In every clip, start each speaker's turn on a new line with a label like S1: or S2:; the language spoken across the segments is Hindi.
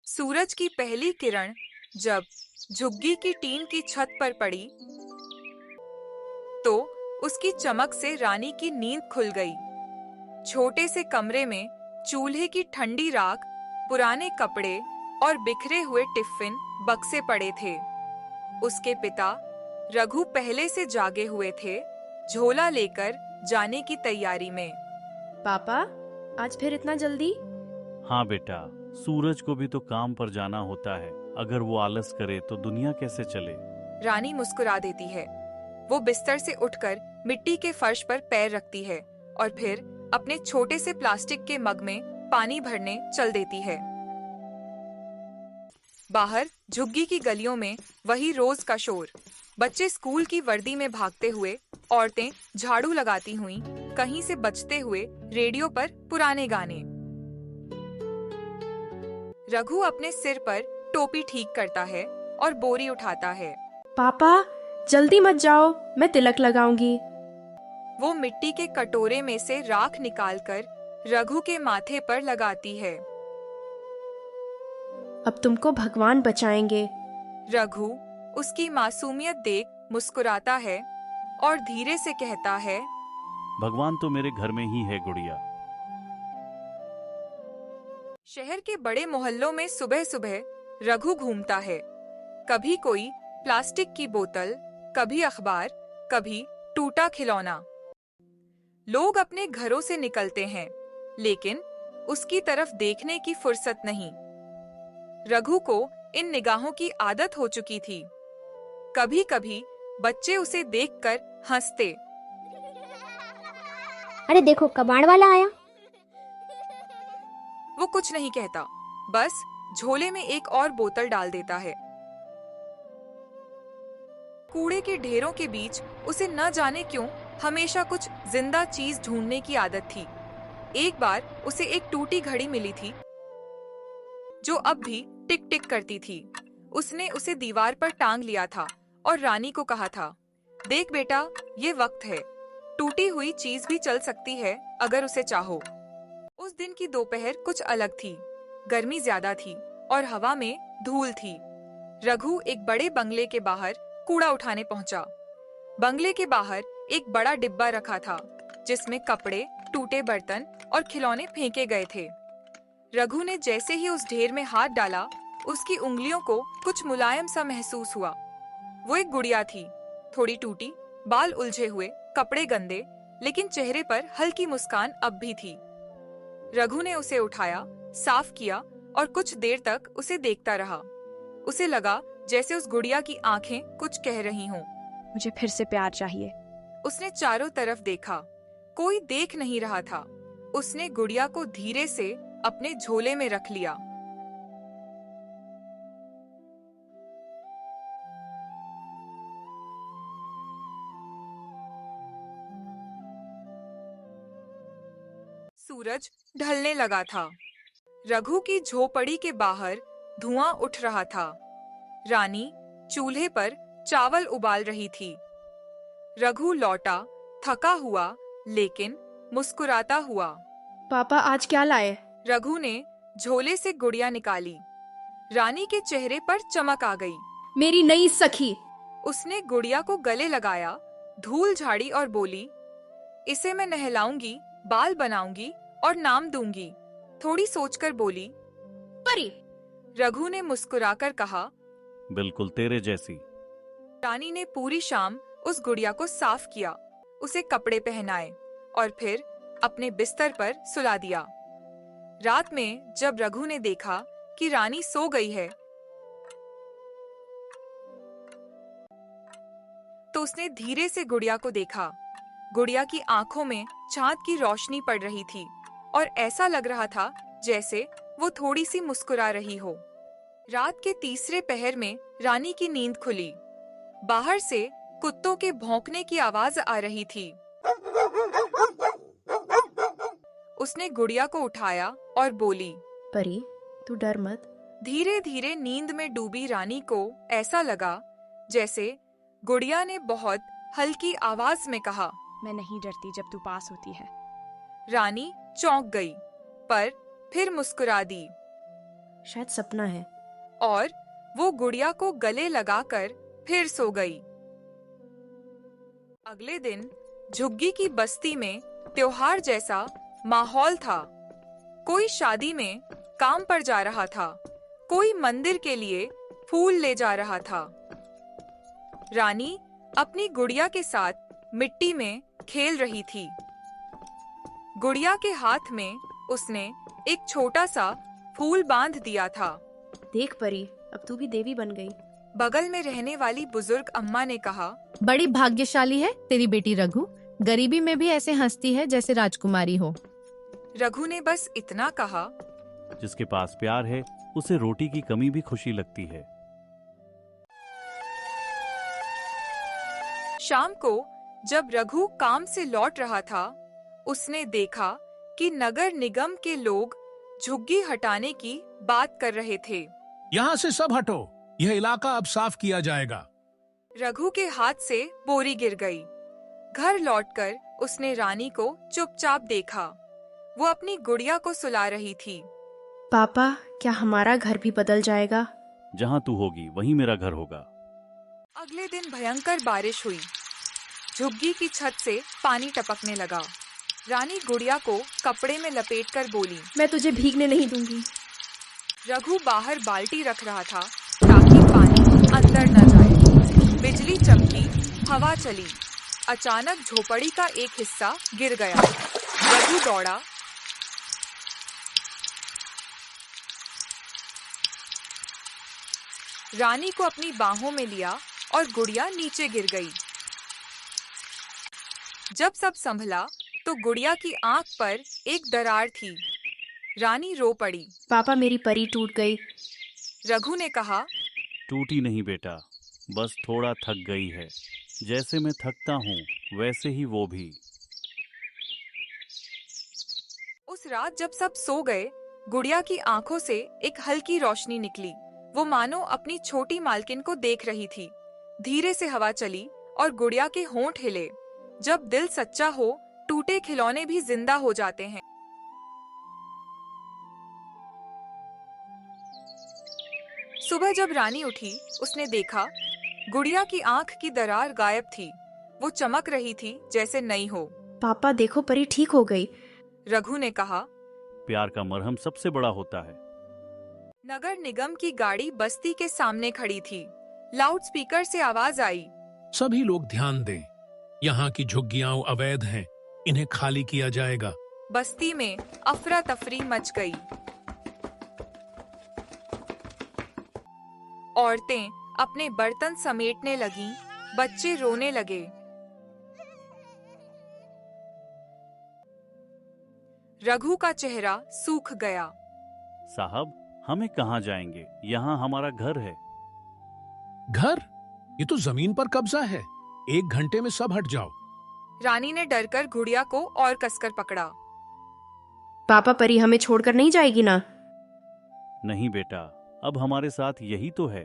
S1: सूरज की पहली किरण जब झुग्गी की टीन की छत पर पड़ी तो उसकी चमक से रानी की नींद खुल गई। छोटे से कमरे में चूल्हे की ठंडी राख, पुराने कपड़े और बिखरे हुए टिफिन बक्से पड़े थे। उसके पिता रघु पहले से जागे हुए थे, झोला लेकर जाने की तैयारी में।
S2: पापा, आज फिर इतना जल्दी?
S3: हाँ बेटा, सूरज को भी तो काम पर जाना होता है। अगर वो आलस करे तो दुनिया कैसे चले।
S1: रानी मुस्कुरा देती है। वो बिस्तर से उठकर मिट्टी के फर्श पर पैर रखती है और फिर अपने छोटे से प्लास्टिक के मग में पानी भरने चल देती है। बाहर झुग्गी की गलियों में वही रोज का शोर, बच्चे स्कूल की वर्दी में भागते हुए, औरतें झाड़ू लगाती हुई, कहीं से बजते हुए रेडियो पर पुराने गाने। रघु अपने सिर पर टोपी ठीक करता है और बोरी उठाता है।
S2: पापा, जल्दी मत जाओ, मैं तिलक लगाऊंगी।
S1: वो मिट्टी के कटोरे में से राख निकालकर रघु के माथे पर लगाती है।
S2: अब तुमको भगवान बचाएंगे।
S1: रघु उसकी मासूमियत देख मुस्कुराता है और धीरे से कहता है,
S3: भगवान तो मेरे घर में ही है गुड़िया।
S1: शहर के बड़े मोहल्लों में सुबह सुबह रघु घूमता है। कभी कोई प्लास्टिक की बोतल, कभी अखबार, कभी टूटा खिलौना। लोग अपने घरों से निकलते हैं, लेकिन उसकी तरफ देखने की फुर्सत नहीं। रघु को इन निगाहों की आदत हो चुकी थी। कभी कभी बच्चे उसे देखकर हंसते।
S4: अरे देखो, कबाड़ वाला आया।
S1: वो कुछ नहीं कहता, बस झोले में एक और बोतल डाल देता है। कूड़े के ढेरों के बीच उसे न जाने क्यों हमेशा कुछ जिंदा चीज ढूंढने की आदत थी। एक बार उसे एक टूटी घड़ी मिली थी जो अब भी टिक टिक करती थी। उसने उसे दीवार पर टांग लिया था और रानी को कहा था, देख बेटा, ये वक्त है। टूटी हुई चीज भी चल सकती है अगर उसे चाहो। उस दिन की दोपहर कुछ अलग थी। गर्मी ज्यादा थी और हवा में धूल थी। रघु एक बड़े बंगले के बाहर कूड़ा उठाने पहुंचा। बंगले के बाहर एक बड़ा डिब्बा रखा था जिसमें कपड़े, टूटे बर्तन और खिलौने फेंके गए थे। रघु ने जैसे ही उस ढेर में हाथ डाला, उसकी उंगलियों को कुछ मुलायम सा महसूस हुआ। वो एक गुड़िया थी, थोड़ी टूटी, बाल उलझे हुए, कपड़े गंदे, लेकिन चेहरे पर हल्की मुस्कान अब भी थी। रघु ने उसे उठाया, साफ किया और कुछ देर तक उसे देखता रहा। उसे लगा जैसे उस गुड़िया की आंखें कुछ कह रही हों।
S5: मुझे फिर से प्यार चाहिए।
S1: उसने चारों तरफ देखा, कोई देख नहीं रहा था। उसने गुड़िया को धीरे से अपने झोले में रख लिया। सूरज ढलने लगा था। रघु की झोपड़ी के बाहर धुआं उठ रहा था। रानी चूल्हे पर चावल उबाल रही थी। रघु लौटा, थका हुआ लेकिन मुस्कुराता हुआ।
S2: पापा, आज क्या लाए?
S1: रघु ने झोले से गुड़िया निकाली। रानी के चेहरे पर चमक आ गई।
S2: मेरी नई सखी।
S1: उसने गुड़िया को गले लगाया, धूल झाड़ी और बोली, इसे मैं नहलाऊंगी, बाल बनाऊंगी और नाम दूंगी। थोड़ी सोचकर बोली,
S2: परी।
S1: रघु ने मुस्कुराकर कहा,
S3: बिल्कुल तेरे जैसी।
S1: रानी ने पूरी शाम उस गुड़िया को साफ किया, उसे कपड़े पहनाए और फिर अपने बिस्तर पर सुला दिया। रात में जब रघु ने देखा कि रानी सो गई है, तो उसने धीरे से गुड़िया को देखा। गुड़िया की आंखों में चांद की रोशनी पड़ रही थी और ऐसा लग रहा था जैसे वो थोड़ी सी मुस्कुरा रही हो। रात के तीसरे पहर में रानी की नींद खुली। बाहर से कुत्तों के भौंकने की आवाज आ रही थी। उसने गुड़िया को उठाया और बोली,
S2: परी, तू डर मत।
S1: धीरे धीरे नींद में डूबी रानी को ऐसा लगा जैसे गुड़िया ने बहुत हल्की आवाज में कहा,
S5: मैं नहीं डरती जब तू पास होती है।
S1: रानी चौंक गई, पर फिर मुस्कुरा दी।
S2: शायद सपना है।
S1: और वो गुड़िया को गले लगाकर फिर सो गई। अगले दिन झुग्गी की बस्ती में त्योहार जैसा माहौल था। कोई शादी में काम पर जा रहा था, कोई मंदिर के लिए फूल ले जा रहा था। रानी अपनी गुड़िया के साथ मिट्टी में खेल रही थी। गुड़िया के हाथ में उसने एक छोटा सा फूल बांध दिया था।
S2: देख परी, अब तू भी देवी बन गई।
S1: बगल में रहने वाली बुजुर्ग अम्मा ने कहा,
S6: बड़ी भाग्यशाली है तेरी बेटी रघु, गरीबी में भी ऐसे हंसती है जैसे राजकुमारी हो।
S1: रघु ने बस इतना कहा।
S3: जिसके पास प्यार है उसे रोटी की कमी भी खुशी लगती है।
S1: शाम को जब रघु काम से लौट रहा था, उसने देखा कि नगर निगम के लोग झुग्गी हटाने की बात कर रहे थे।
S7: यहाँ से सब हटो, यह इलाका अब साफ किया जाएगा।
S1: रघु के हाथ से बोरी गिर गई। घर लौटकर उसने रानी को चुपचाप देखा। वो अपनी गुड़िया को सुला रही थी।
S2: पापा, क्या हमारा घर भी बदल जाएगा?
S3: जहाँ तू होगी वहीं मेरा घर होगा।
S1: अगले दिन भयंकर बारिश हुई। झुग्गी की छत से पानी टपकने लगा। रानी गुड़िया को कपड़े में लपेटकर बोली,
S2: मैं तुझे भीगने नहीं दूंगी।
S1: रघु बाहर बाल्टी रख रहा था ताकि पानी अंदर न जाए। बिजली चमकी, हवा चली। अचानक झोपड़ी का एक हिस्सा गिर गया। रघु दौड़ा। रानी को अपनी बाहों में लिया और गुड़िया नीचे गिर गई। जब सब संभला तो गुड़िया की आंख पर एक दरार थी। रानी रो पड़ी।
S2: पापा, मेरी परी टूट गई।
S1: रघु ने कहा,
S3: टूटी नहीं बेटा, बस थोड़ा थक गई है। जैसे मैं थकता हूँ वैसे ही वो भी।
S1: उस रात जब सब सो गए, गुड़िया की आंखों से एक हल्की रोशनी निकली। वो मानो अपनी छोटी मालकिन को देख रही थी। धीरे से हवा चली और गुड़िया के होंठ हिले। जब दिल सच्चा हो, टूटे खिलौने भी जिंदा हो जाते हैं। सुबह जब रानी उठी, उसने देखा गुड़िया की आंख की दरार गायब थी। वो चमक रही थी जैसे नई हो।
S2: पापा देखो, परी ठीक हो गई।
S1: रघु ने कहा।
S3: प्यार का मरहम सबसे बड़ा होता है।
S1: नगर निगम की गाड़ी बस्ती के सामने खड़ी थी। लाउडस्पीकर से आवाज आई,
S7: सभी लोग ध्यान दें, यहाँ की झुग्गियां अवैध हैं, इन्हें खाली किया जाएगा।
S1: बस्ती में अफरा तफरी मच गई। औरतें अपने बर्तन समेटने लगीं, बच्चे रोने लगे। रघु का चेहरा सूख गया।
S3: साहब, हमें कहाँ जाएंगे? यहाँ हमारा घर है।
S7: घर? ये तो जमीन पर कब्जा है। 1 घंटे में सब हट जाओ।
S1: रानी ने डरकर गुड़िया को और कसकर पकड़ा।
S2: पापा, परी हमें छोड़कर नहीं जाएगी ना?
S3: नहीं बेटा, अब हमारे साथ यही तो है।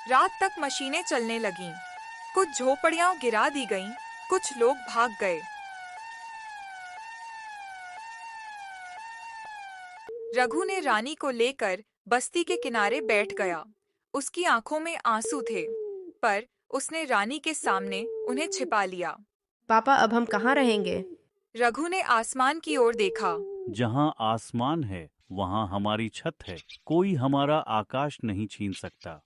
S1: रात तक मशीनें चलने लगीं। कुछ झोपड़ियां गिरा दी गईं, कुछ लोग भाग गए। रघु ने रानी को लेकर बस्ती के किनारे बैठ गया। उसकी आंखों में आंसू थे, पर उसने रानी के सामने उन्हें छिपा लिया।
S2: पापा, अब हम कहाँ रहेंगे?
S1: रघु ने आसमान की ओर देखा।
S3: जहाँ आसमान है वहाँ हमारी छत है। कोई हमारा आकाश नहीं छीन सकता।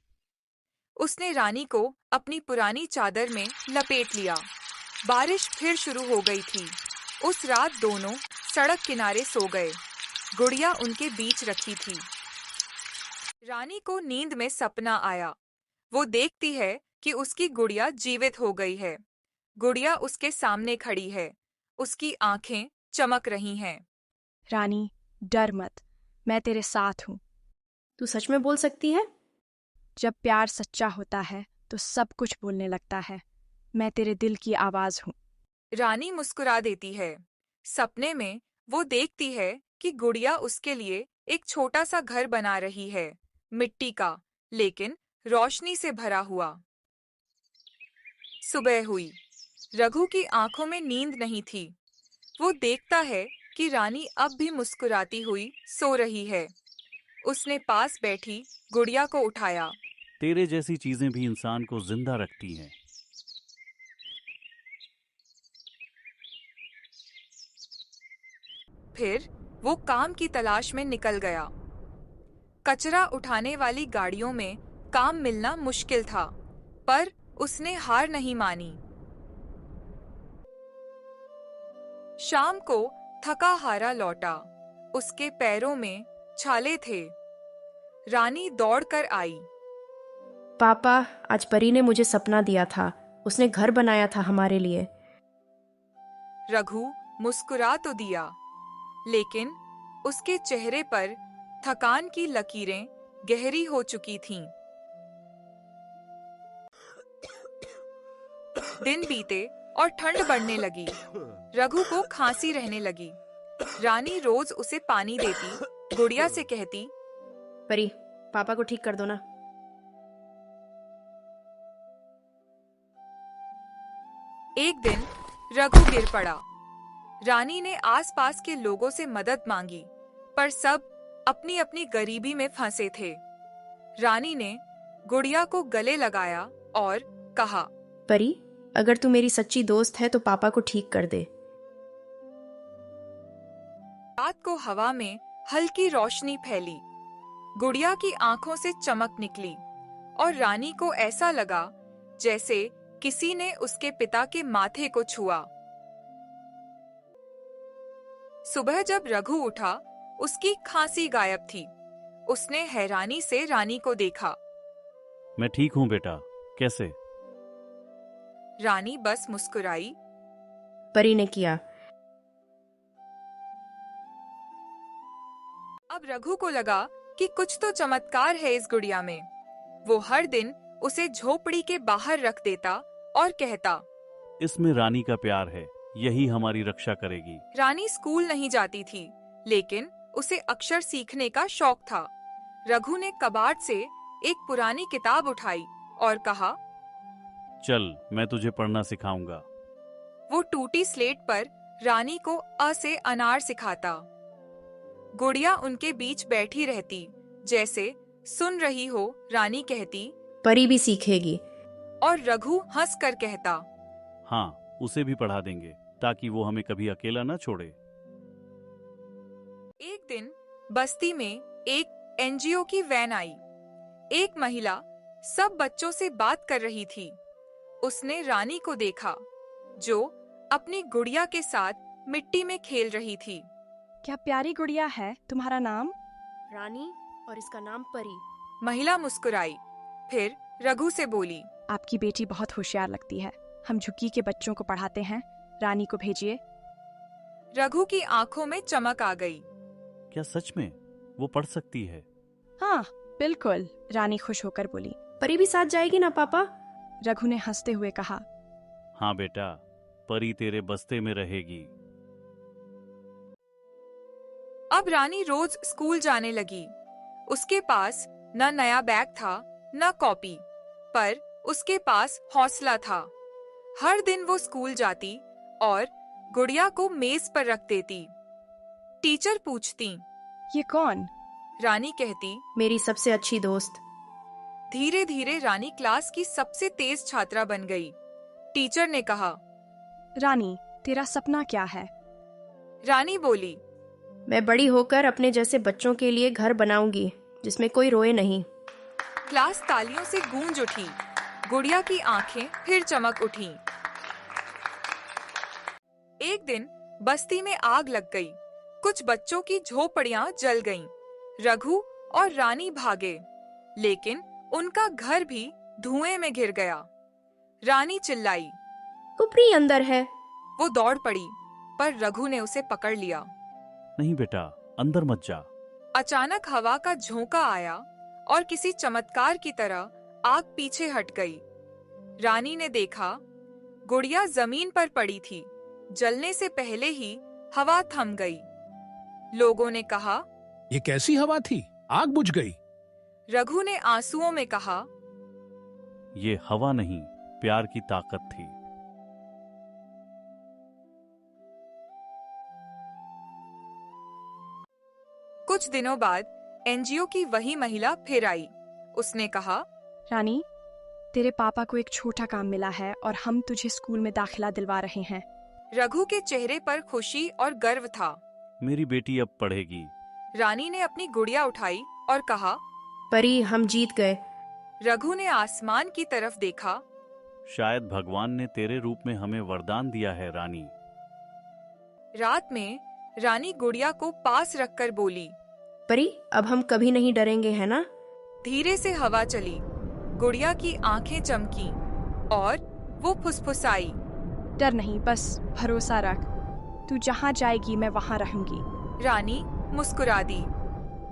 S1: उसने रानी को अपनी पुरानी चादर में लपेट लिया। बारिश फिर शुरू हो गई थी। उस रात दोनों सड़क किनारे सो गए। गुड़िया उनके बीच रखी थी। रानी को नींद में सपना आया। वो देखती है कि उसकी गुड़िया जीवित हो गई है। गुड़िया उसके सामने खड़ी है। उसकी आंखें चमक रही हैं।
S5: रानी, डर मत, मैं तेरे साथ हूँ।
S2: तू सच में बोल सकती है?
S5: जब प्यार सच्चा होता है तो सब कुछ बोलने लगता है। मैं तेरे दिल की आवाज हूँ।
S1: रानी मुस्कुरा देती है। सपने में वो देखती है कि गुड़िया उसके लिए एक छोटा सा घर बना रही है, मिट्टी का, लेकिन रोशनी से भरा हुआ। सुबह हुई। रघु की आंखों में नींद नहीं थी। वो देखता है कि रानी अब भी मुस्कुराती हुई सो रही है। उसने पास बैठी गुड़िया को उठाया।
S3: तेरे जैसी चीजें भी इंसान को जिंदा रखती हैं।
S1: फिर वो काम की तलाश में निकल गया। कचरा उठाने वाली गाड़ियों में काम मिलना मुश्किल था, पर उसने हार नहीं मानी। शाम को थका हारा लौटा। उसके पैरों में छाले थे। रानी दौड़कर आई।
S2: पापा, आज परी ने मुझे सपना दिया था। उसने घर बनाया था हमारे लिए।
S1: रघु मुस्कुरा तो दिया, लेकिन उसके चेहरे पर थकान की लकीरें गहरी हो चुकी थीं। दिन बीते और ठंड बढ़ने लगी। रघु को खांसी रहने लगी। रानी रोज उसे पानी देती, गुड़िया से कहती,
S2: परी, पापा को ठीक कर दो ना।
S1: एक दिन रघु गिर पड़ा। रानी ने आसपास के लोगों से मदद मांगी, पर सब अपनी अपनी गरीबी में फंसे थे। रानी ने गुड़िया को गले लगाया और कहा,
S2: परी, अगर तू मेरी सच्ची दोस्त है तो पापा को ठीक कर दे।
S1: रात को हवा में हल्की रोशनी फैली। गुड़िया की आंखों से चमक निकली और रानी को ऐसा लगा जैसे किसी ने उसके पिता के माथे को छुआ। सुबह जब रघु उठा, उसकी खांसी गायब थी। उसने हैरानी से रानी को देखा।
S3: मैं ठीक हूँ बेटा, कैसे?
S1: रानी बस मुस्कुराई।
S2: परी ने किया।
S1: अब रघु को लगा कि कुछ तो चमत्कार है इस गुड़िया में। वो हर दिन उसे झोपड़ी के बाहर रख देता और कहता,
S3: इसमें रानी का प्यार है, यही हमारी रक्षा करेगी।
S1: रानी स्कूल नहीं जाती थी, लेकिन उसे अक्षर सीखने का शौक था। रघु ने कबाड़ से एक पुरानी किताब उठाई और कहा,
S3: चल, मैं तुझे पढ़ना सिखाऊंगा।
S1: वो टूटी स्लेट पर रानी को अ से अनार सिखाता। गुड़िया उनके बीच बैठी रहती, जैसे सुन रही हो। रानी कहती,
S2: परी भी सीखेगी।
S1: और रघु हंस कर कहता,
S3: हाँ, उसे भी पढ़ा देंगे ताकि वो हमें कभी अकेला न छोड़े।
S1: एक दिन बस्ती में एक एनजीओ की वैन आई। एक महिला सब बच्चों से बात कर रही थी। उसने रानी को देखा, जो अपनी गुड़िया के साथ मिट्टी में खेल रही थी।
S5: क्या प्यारी गुड़िया है तुम्हारा नाम?
S2: रानी, और इसका नाम परी।
S1: महिला मुस्कुराई, फिर रघु से बोली,
S5: आपकी बेटी बहुत होशियार लगती है। हम झुग्गी के बच्चों को पढ़ाते हैं। रानी को भेजिए।
S1: रघु की आंखों में चमक आ गई।
S3: क्या सच में वो पढ़ सकती है?
S5: हाँ, बिल्कुल। रानी खुश होकर बोली।
S2: परी भी साथ जाएगी ना पापा?
S5: रघु ने हंसते हुए कहा,
S3: हाँ बेटा, परी तेरे बस्ते में रहेगी।
S1: अब रानी रोज स्कूल जाने लगी। उसके पास न नया बैग था न कॉपी, पर उसके पास हौसला था। हर दिन वो स्कूल जाती और गुड़िया को मेज पर रख देती। टीचर पूछती,
S5: ये कौन?
S1: रानी कहती,
S2: मेरी सबसे अच्छी दोस्त।
S1: धीरे धीरे रानी क्लास की सबसे तेज छात्रा बन गई। टीचर ने कहा,
S5: रानी, तेरा सपना क्या है?
S1: रानी बोली,
S2: मैं बड़ी होकर अपने जैसे बच्चों के लिए घर बनाऊंगी जिसमें कोई रोए नहीं।
S1: क्लास तालियों से गूंज उठी। गुड़िया की आंखें फिर चमक उठीं। एक दिन बस्ती में आग लग गई। कुछ बच्चों की झोपड़ियां जल गईं। रघु और रानी भागे, लेकिन उनका घर भी धुएं में घिर गया। रानी चिल्लाई,
S2: कुपरी अंदर है।
S1: वो दौड़ पड़ी, पर रघु ने उसे पकड़ लिया।
S3: नहीं बेटा, अंदर मत जा।
S1: अचानक हवा का झोंका आया और किसी चमत्कार की तरह आग पीछे हट गई। रानी ने देखा, गुड़िया जमीन पर पड़ी थी। जलने से पहले ही हवा थम गई। लोगों ने कहा,
S7: ये कैसी हवा थी, आग बुझ गई।
S1: रघु ने आंसुओं में कहा,
S3: ये हवा नहीं, प्यार की ताकत थी।
S1: कुछ दिनों बाद एनजीओ की वही महिला फिर आई। उसने कहा,
S5: रानी, तेरे पापा को एक छोटा काम मिला है और हम तुझे स्कूल में दाखिला दिलवा रहे हैं।
S1: रघु के चेहरे पर खुशी और गर्व था।
S3: मेरी बेटी अब पढ़ेगी।
S1: रानी ने अपनी गुड़िया उठाई और कहा,
S2: परी, हम जीत गए।
S1: रघु ने आसमान की तरफ देखा।
S3: शायद भगवान ने तेरे रूप में हमें वरदान दिया है रानी।
S1: रात में रानी गुड़िया को पास रखकर बोली,
S2: परी, अब हम कभी नहीं डरेंगे, है ना?
S1: धीरे से हवा चली, गुड़िया की आंखें चमकी और वो फुसफुसाई,
S5: डर नहीं, बस भरोसा रख। तू जहाँ जाएगी मैं वहाँ रहूंगी।
S1: रानी मुस्कुरा दी।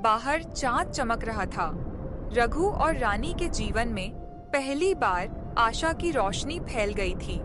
S1: बाहर चांद चमक रहा था। रघु और रानी के जीवन में पहली बार आशा की रोशनी फैल गई थी।